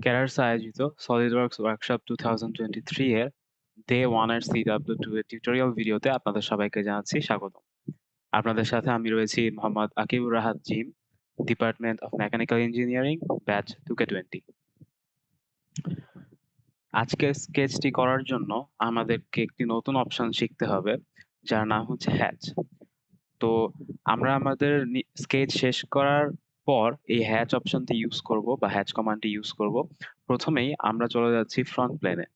CADers আয়োজিত SolidWorks workshop 2023 এর day 1 এর CW2 এর টিউটোরিয়াল ভিডিওতে আপনাদের সবাইকে জানাচ্ছি স্বাগতম। আপনাদের সাথে আমি রয়েছি Mohammad Akibur Rahat Jim, department of mechanical engineering, batch 2K20। আজকে স্কেচটি করার জন্য আমাদেরকে একটি নতুন অপশন শিখতে হবে, যার নাম হচ্ছে হ্যাচ। তো আমরা আমাদের স্কেচ শেষ করার পর এই হ্যাচ অপশনটি ইউজ করব বা হ্যাচ কমান্ডটি ইউজ করব। প্রথমেই আমরা চলে যাচ্ছি ফ্রন্ট প্লেনে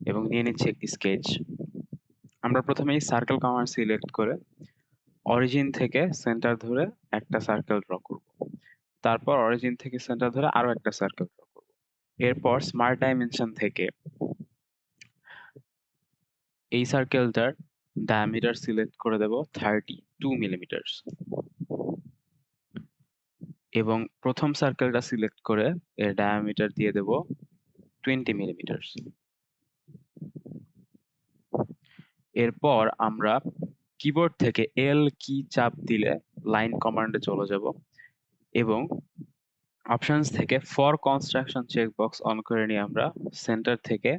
এবং নিয়ে নিচ্ছি একটি স্কেচ। আমরা প্রথমেই সার্কেল কমান্ড সিলেক্ট করে অরিজিন থেকে সেন্টার ধরে একটা সার্কেল ড্র করব। তারপর অরিজিন থেকে সেন্টার ধরে আরো একটা সার্কেল ড্র করব। এরপর স্মার্ট ডাইমেনশন থেকে এই সার্কেলটার ডায়ামিটার সিলেক্ট করে দেব 32 মিলিমিটার এবং প্রথম সার্কেলটা সিলেক্ট করে এর ডায়ামিটার দিয়ে দেব 20 মিলিমিটার। এরপর আমরা কিবোর্ড থেকে এল কি চাপ দিলে লাইন কমান্ডে চলে যাব এবং অপশনস থেকে ফর কনস্ট্রাকশন চেকবক্স অন করে নিয়ে আমরা সেন্টার থেকে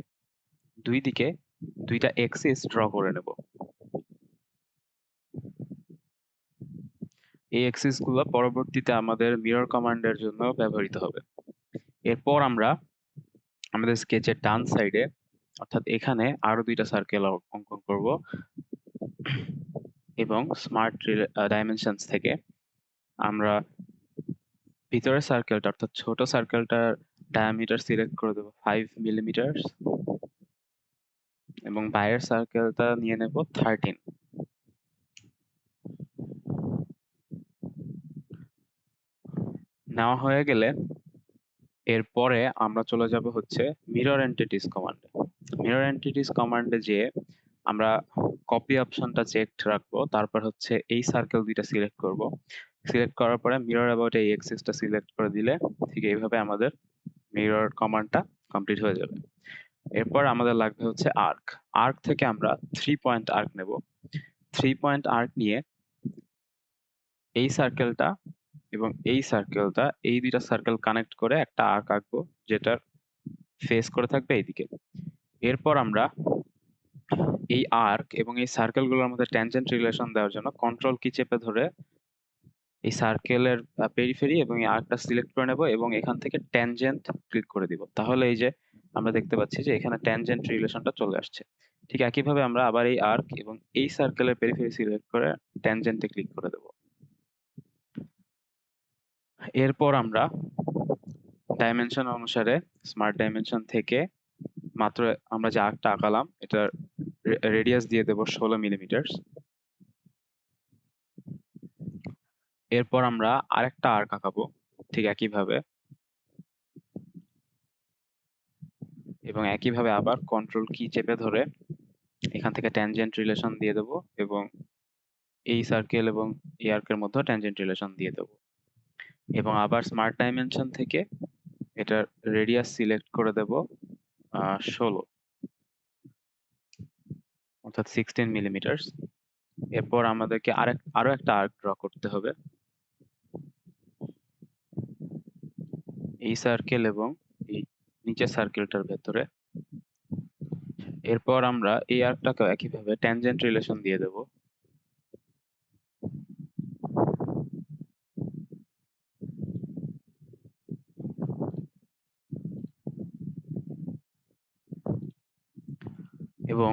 দুই দিকে দুইটা এক্সিস ড্র করে নেব। এই এক্সিস গুলো পরবর্তীতে আমাদের মিরর কমান্ডের জন্য ব্যবহৃত হবে। এরপর আমরা আমাদের স্কেচের ডান সাইডে অর্থাৎ এখানে আরো দুইটা সার্কেল অঙ্কন করব এবং স্মার্ট ডাইমেনশনস থেকে আমরা ভিতরের সার্কেলটা অর্থাৎ ছোট সার্কেলটার ডায়ামিটার সিলেক্ট করে দেব 5 মিলিমিটার এবং বাইরের সার্কেলটা নিয়ে নেব 13। নেওয়া হয়ে গেলে এরপরে আমরা চলে যাব হচ্ছে মিরর এন্টিটিস কমান্ডে। মিরর এন্টিটিস কমান্ডে যে আমরা কপি অপশনটা চেকড রাখবো, তারপর হচ্ছে এই সার্কেল দুইটা সিলেক্ট করব। সিলেক্ট করার পরে মিরর অ্যাবাউট এই এক্সিসটা সিলেক্ট করে দিলে ঠিক এইভাবে আমাদের মিরর কমান্ডটা কমপ্লিট হয়ে যাবে। এরপর আমাদের লাগবে হচ্ছে আর্ক। আর্ক থেকে আমরা 3 পয়েন্ট আর্ক নেব। 3 পয়েন্ট আর্ক নিয়ে এই সার্কেলটা এবং এই সার্কেলটা, এই দুইটা সার্কেল কানেক্ট করে একটা আর্ক আঁকবো যেটার ফেস করে থাকবে এইদিকে। এরপর আমরা এই আর্ক এবং এই সার্কেলগুলোর মধ্যে ট্যানজেন্ট রিলেশন দেওয়ার জন্য কন্ট্রোল কি চেপে ধরে এই সার্কেলের পেরিফেরি এবং এই আর্কটা সিলেক্ট করে নেব এবং এখান থেকে ট্যানজেন্ট ক্লিক করে দিব। তাহলে এই যে আমরা দেখতে পাচ্ছি যে এখানে ট্যানজেন্ট রিলেশনটা চলে আসছে। ঠিক একইভাবে আমরা আবার এই আর্ক এবং এই সার্কেলের পেরিফেরি সিলেক্ট করে ট্যানজেন্টে ক্লিক করে দেব। এরপর আমরা ডাইমেনশন অনুসারে স্মার্ট ডাইমেনশন থেকে মাত্র আমরা যে আর্কটা আঁকালাম এটার রেডিয়াস দিয়ে দেব 16 মিলিমিটার। এরপর আমরা আরেকটা আর্ক আঁকাবো ঠিক একইভাবে এবং একইভাবে আবার কন্ট্রোল কি চেপে ধরে এখান থেকে ট্যানজেন্ট রিলেশন দিয়ে দেব এবং এই সার্কেল এবং এই আর্কের মধ্যে ট্যানজেন্ট রিলেশন দিয়ে দেব এবং আবার স্মার্ট ডাইমেনশন থেকে এটার রেডিয়াস সিলেক্ট করে দেব 16 অর্থাৎ 16 মিলিমিটার। এরপর আমাদেরকে আরো একটা আর্ক ড্র করতে হবে এই সার্কেল এবং এই নিচের সার্কেলটার ভেতরে। এরপর আমরা এই আর্কটাকে একইভাবে ট্যানজেন্ট রিলেশন দিয়ে দেব এবং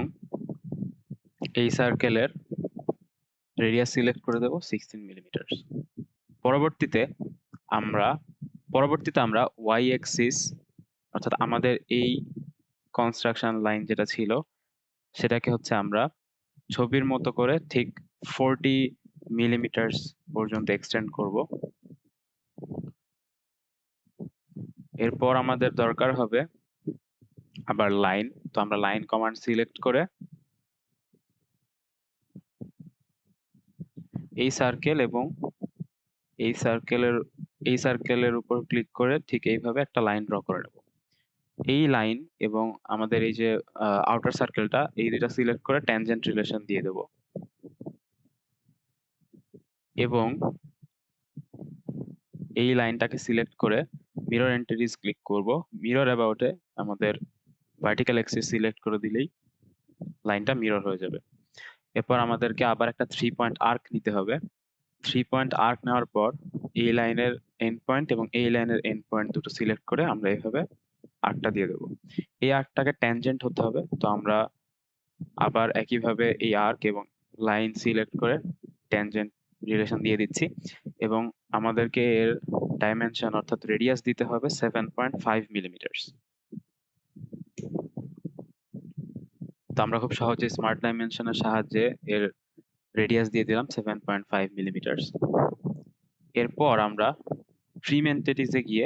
এই সার্কেলের রেডিয়াস সিলেক্ট করে দেব 16 মিলিমিটার। পরবর্তীতে আমরা ওয়াই অ্যাক্সিস অর্থাৎ আমাদের এই কনস্ট্রাকশন লাইন যেটা ছিল সেটাকে হচ্ছে আমরা ছবির মতো করে ঠিক 40 মিলিমিটার পর্যন্ত এক্সটেন্ড করব। এরপর আমাদের দরকার হবে আবার লাইন। তো আমরা লাইন কমান্ড সিলেক্ট করে এই সার্কেল এবং এই সার্কেলের উপর ক্লিক করে ঠিক এইভাবে একটা লাইন ড্র করে নেব। এই লাইন এবং আমাদের এই যে আউটার সার্কেলটা, এই দুইটা সিলেক্ট করে ট্যানজেন্ট রিলেশন দিয়ে দেব এবং এই লাইনটাকে সিলেক্ট করে মিরর এন্টিটিস ক্লিক করব। মিরর অ্যাবাউটে আমাদের ভার্টিক্যাল অ্যাক্সিস সিলেক্ট করে দিলেই লাইনটা মিরর হয়ে যাবে। এরপর আমাদেরকে আবার একটা 3 পয়েন্ট আর্ক নিতে হবে। 3 পয়েন্ট আর্ক নেওয়ার পর এই লাইনের এন্ড পয়েন্ট এবং এই লাইনের এন্ড পয়েন্ট দুটো সিলেক্ট করে আমরা এইভাবে আর্কটা দিয়ে দেবো। এই আর্কটাকে ট্যানজেন্ট হতে হবে, তো আমরা আবার একইভাবে এই আর্ক এবং লাইন সিলেক্ট করে ট্যানজেন্ট রিলেশন দিয়ে দিচ্ছি এবং আমাদেরকে এর ডাইমেনশন অর্থাৎ রেডিয়াস দিতে হবে 7.5 মিলিমিটারস। তো আমরা খুব সহজে স্মার্ট ডাইমেনশনের সাহায্যে এর রেডিয়াস দিয়ে দিলাম 7.5 মিলিমিটারস। এরপর আমরা ট্রিম এন্টিটিসে গিয়ে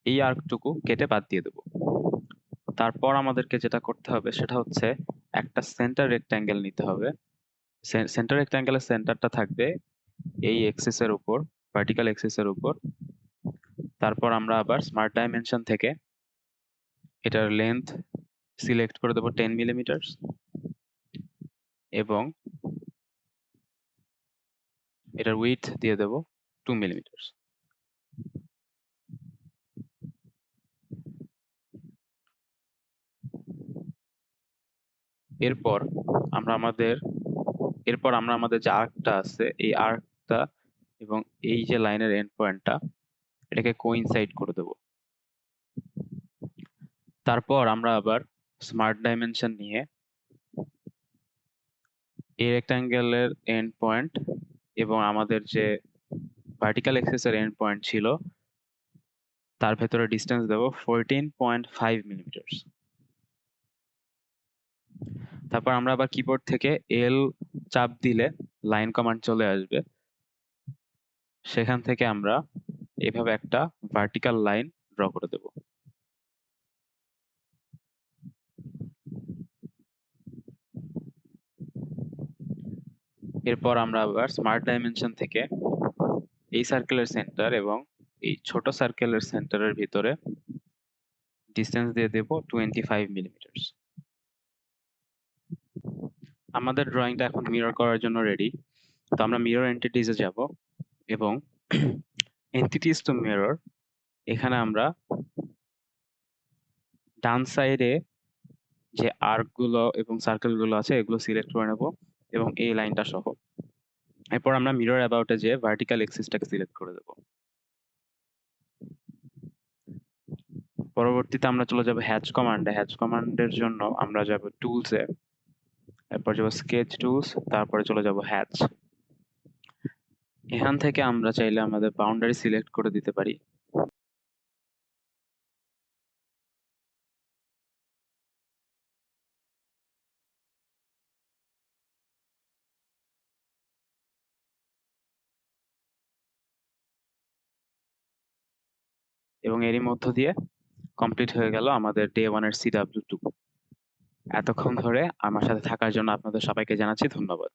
এই আর্কটুকু কেটে বাদ দিয়ে দেব। তারপর আমাদেরকে যেটা করতে হবে সেটা হচ্ছে একটা সেন্টার রেক্ট্যাঙ্গেল নিতে হবে। সেন্টার রেক্ট্যাঙ্গেলের সেন্টারটা থাকবে এই এক্সিসের উপর, ভার্টিক্যাল এক্সিসের উপর। তারপর আমরা আবার স্মার্ট ডাইমেনশন থেকে এটার লেন্থ সিলেক্ট করে দেবো 10 মিলিমিটারস এবং এটার উইডথ দিয়ে দেবো 2 মিলিমিটারস। এরপর আমরা আমাদের যে আর্কটা আছে এই আর্কটা এবং এই যে লাইনের এন্ড পয়েন্টটা এটাকে কোইনসাইড করে দেব। তারপর আমরা আবার স্মার্ট ডাইমেনশন নিয়ে এই রেক্ট্যাঙ্গেলের এন্ড পয়েন্ট এবং আমাদের যে ভার্টিক্যাল এক্সিসের এন্ড পয়েন্ট ছিল তার ভেতরে ডিস্টেন্স দেব 14.5 মিলিমিটারস। তারপর আমরা আবার কিবোর্ড থেকে এল চাপ দিলে লাইন কমান্ড চলে আসবে। সেখান থেকে আমরা এভাবে একটা ভার্টিক্যাল লাইন ড্র করে দেব। এরপর আমরা আবার স্মার্ট ডাইমেনশন থেকে এই সার্কেলের সেন্টার এবং এই ছোট সার্কেলের সেন্টারের ভিতরে ডিস্টেন্স দিয়ে দেব 25 মিলিমিটারস। আমাদের ড্রয়িংটা এখন মিরর করার জন্য রেডি। তো আমরা মিরর এন্টিটিসে যাব এবং এন্টিটিস টু মিরর এখানে আমরা ডান সাইডে যে আর্কগুলো এবং সার্কেলগুলো আছে এগুলো সিলেক্ট করে নেব এবং এই লাইনটা সহ। এরপর আমরা মিরর অ্যাবাউটে যে ভার্টিক্যাল এক্সিসটাকে সিলেক্ট করে দেব। পরবর্তীতে আমরা চলে যাব হ্যাচ কমান্ডে। হ্যাচ কমান্ডের জন্য আমরা যাব টুলসে, এরপর যাব স্কেচ টুলস, তারপরে চলে যাব হ্যাচ। এখান থেকে আমরা চাইলে আমাদের বাউন্ডারি সিলেক্ট করে দিতে পারি। এবং এরই মধ্য দিয়ে কমপ্লিট হয়ে গেল আমাদের ডে 1 এর CW2। এতক্ষণ ধরে আমার সাথে থাকার জন্য আপনাদের সবাইকে জানাচ্ছি ধন্যবাদ।